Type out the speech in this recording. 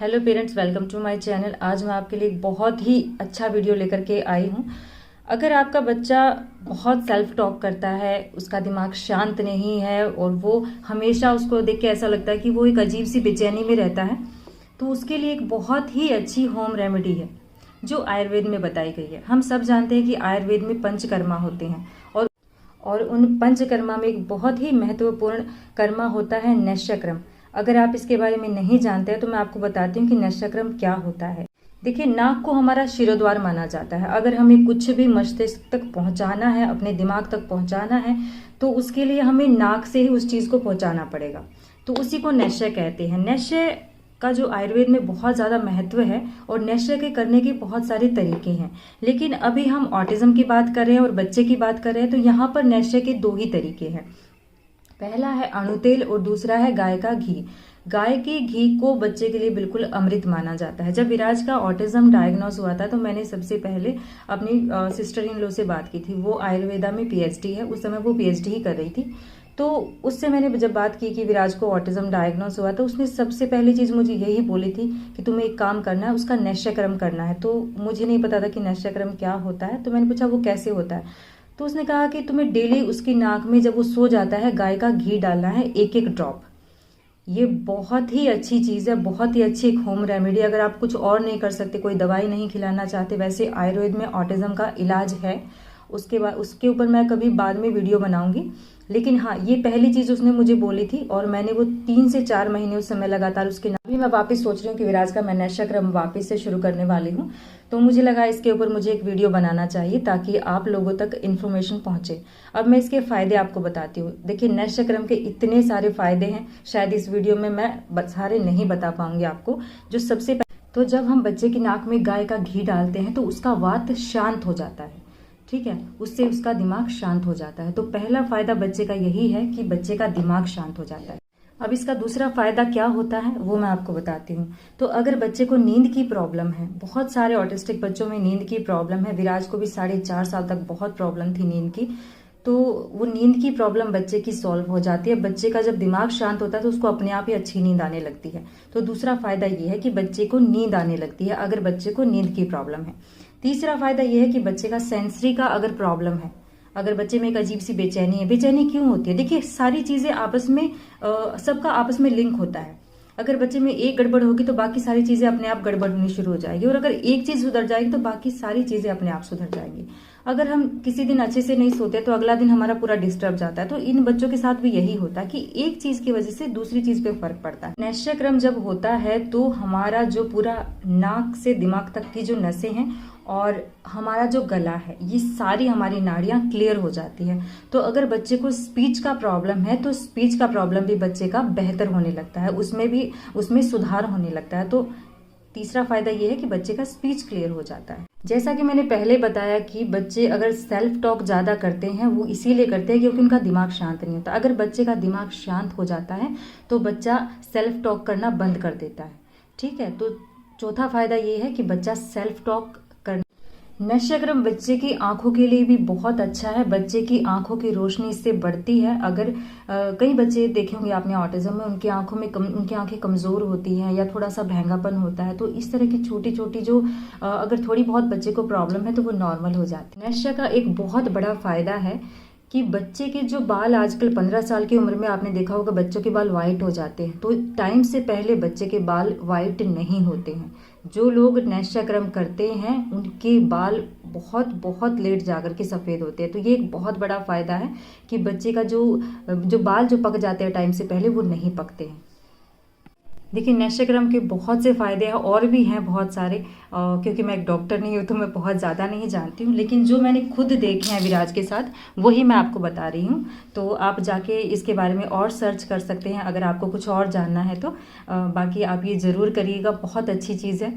Hello parents, welcome to my channel. आज मैं आपके लिए एक बहुत ही अच्छा वीडियो लेकर के आई हूँ। अगर आपका बच्चा बहुत सेल्फ टॉक करता है, उसका दिमाग शांत नहीं है और वो हमेशा उसको देख के ऐसा लगता है कि वो एक अजीब सी बेचैनी में रहता है, तो उसके लिए एक बहुत ही अच्छी होम रेमेडी है जो आयुर्वेद में बताई गई है। हम सब जानते हैं कि आयुर्वेद में पंचकर्मा होते हैं और उन पंचकर्मा में एक बहुत ही महत्वपूर्ण कर्मा होता है नैशक्रम। अगर आप इसके बारे में नहीं जानते हैं तो मैं आपको बताती हूँ कि नैशक्रम क्या होता है। देखिए, नाक को हमारा शिरोद्वार माना जाता है। अगर हमें कुछ भी मस्तिष्क तक पहुंचाना है, अपने दिमाग तक पहुंचाना है, तो उसके लिए हमें नाक से ही उस चीज को पहुंचाना पड़ेगा। तो उसी को नैश्य कहते हैं। नैश्य का जो आयुर्वेद में बहुत ज़्यादा महत्व है और नैश्य के करने के बहुत सारे तरीके हैं। लेकिन अभी हम ऑटिज्म की बात कर रहे हैं और बच्चे की बात कर रहे हैं, तो यहाँ पर नैश्य के दो ही तरीके हैं। पहला है अणु तेल और दूसरा है गाय का घी। गाय के घी को बच्चे के लिए बिल्कुल अमृत माना जाता है। जब विराज का ऑटिज्म डायग्नोस हुआ था तो मैंने सबसे पहले अपनी सिस्टर इन लॉ से बात की थी। वो आयुर्वेदा में पीएचडी है, उस समय वो पीएचडी ही कर रही थी। तो उससे मैंने जब बात की कि विराज को ऑटिज्म डायग्नोस हुआ, तो उसने सबसे पहली चीज़ मुझे यही बोली थी कि तुम्हें एक काम करना है, उसका नैश्यक्रम करना है। तो मुझे नहीं पता था कि नैश्यक्रम क्या होता है, तो मैंने पूछा वो कैसे होता है। तो उसने कहा कि तुम्हें डेली उसकी नाक में जब वो सो जाता है गाय का घी डालना है, एक एक ड्रॉप। ये बहुत ही अच्छी चीज़ है, बहुत ही अच्छी एक होम रेमेडी। अगर आप कुछ और नहीं कर सकते, कोई दवाई नहीं खिलाना चाहते, वैसे आयुर्वेद में ऑटिज्म का इलाज है। उसके ऊपर मैं कभी बाद में वीडियो बनाऊंगी। लेकिन हाँ, ये पहली चीज़ उसने मुझे बोली थी और मैंने वो 3 से 4 महीने उस समय लगातार उसके नाम। अभी मैं वापस सोच रही हूँ कि विराज का मैं नैश्यक्रम वापस से शुरू करने वाली हूँ, तो मुझे लगा इसके ऊपर मुझे एक वीडियो बनाना चाहिए ताकि आप लोगों तक इन्फॉर्मेशन पहुंचे। अब मैं इसके फायदे आपको बताती हूँ। देखिए, नैश्यक्रम के इतने सारे फायदे हैं, शायद इस वीडियो में मैं सारे नहीं बता पाऊंगी आपको। जो सबसे तो जब हम बच्चे की नाक में गाय का घी डालते हैं तो उसका वात शांत हो जाता है, ठीक है, उससे उसका दिमाग शांत हो जाता है। तो पहला फायदा बच्चे का यही है कि बच्चे का दिमाग शांत हो जाता है। अब इसका दूसरा फायदा क्या होता है वो मैं आपको बताती हूँ। तो अगर बच्चे को नींद की प्रॉब्लम है, बहुत सारे ऑटिस्टिक बच्चों में नींद की प्रॉब्लम है, विराज को भी 4.5 साल तक बहुत प्रॉब्लम थी नींद की, तो वो नींद की प्रॉब्लम बच्चे की सॉल्व हो जाती है। बच्चे का जब दिमाग शांत होता है तो उसको अपने आप ही अच्छी नींद आने लगती है। तो दूसरा फायदा ये है कि बच्चे को नींद आने लगती है अगर बच्चे को नींद की प्रॉब्लम है। तीसरा फायदा ये है कि बच्चे का सेंसरी का अगर प्रॉब्लम है, अगर बच्चे में एक अजीब सी बेचैनी है, बेचैनी क्यों होती है? देखिए, सारी चीजें आपस में सबका आपस में लिंक होता है। अगर बच्चे में एक गड़बड़ होगी तो बाकी सारी चीजें अपने आप गड़बड़ होनी शुरू हो जाएगी, और अगर एक चीज सुधर जाएगी तो बाकी सारी चीजें अपने आप सुधर जाएंगी। अगर हम किसी दिन अच्छे से नहीं सोते तो अगला दिन हमारा पूरा डिस्टर्ब जाता है। तो इन बच्चों के साथ भी यही होता है कि एक चीज की वजह से दूसरी चीज पे फर्क पड़ता है। नैश्यक्रम जब होता है तो हमारा जो पूरा नाक से दिमाग तक की जो नसें हैं और हमारा जो गला है, ये सारी हमारी नाड़ियां क्लियर हो जाती है। तो अगर बच्चे को स्पीच का प्रॉब्लम है तो स्पीच का प्रॉब्लम भी बच्चे का बेहतर होने लगता है, उसमें सुधार होने लगता है। तो तीसरा फायदा ये है कि बच्चे का स्पीच क्लियर हो जाता है। जैसा कि मैंने पहले बताया कि बच्चे अगर सेल्फ टॉक ज्यादा करते हैं वो इसीलिए करते हैं क्योंकि उनका दिमाग शांत नहीं होता। अगर बच्चे का दिमाग शांत हो जाता है तो बच्चा सेल्फ टॉक करना बंद कर देता है, ठीक है। तो चौथा फायदा ये है कि बच्चा सेल्फ टॉक करना। नैश्यक्रम बच्चे की आंखों के लिए भी बहुत अच्छा है। बच्चे की आंखों की रोशनी इससे बढ़ती है। अगर कई बच्चे देखे होंगे आपने ऑटिज्म में, उनकी उनकी आंखें कमजोर होती हैं या थोड़ा सा भैंगापन होता है, तो इस तरह की छोटी छोटी जो अगर थोड़ी बहुत बच्चे को प्रॉब्लम है तो वो नॉर्मल हो जाती है। नैश्य का एक बहुत बड़ा फायदा है कि बच्चे के जो बाल, आजकल 15 साल की उम्र में आपने देखा होगा बच्चों के बाल वाइट हो जाते हैं, तो टाइम से पहले बच्चे के बाल वाइट नहीं होते हैं। जो लोग नैश्यक्रम करते हैं उनके बाल बहुत बहुत लेट जाकर के सफ़ेद होते हैं। तो ये एक बहुत बड़ा फायदा है कि बच्चे का जो बाल जो पक जाते हैं टाइम से पहले, वो नहीं पकते हैं। देखिए, नैश्यक्रम के बहुत से फायदे हैं, और भी हैं बहुत सारे, क्योंकि मैं एक डॉक्टर नहीं हूँ तो मैं बहुत ज़्यादा नहीं जानती हूँ, लेकिन जो मैंने खुद देखे हैं विराज के साथ वही मैं आपको बता रही हूँ। तो आप जाके इसके बारे में और सर्च कर सकते हैं अगर आपको कुछ और जानना है तो। बाकी आप ये ज़रूर करिएगा, बहुत अच्छी चीज़ है।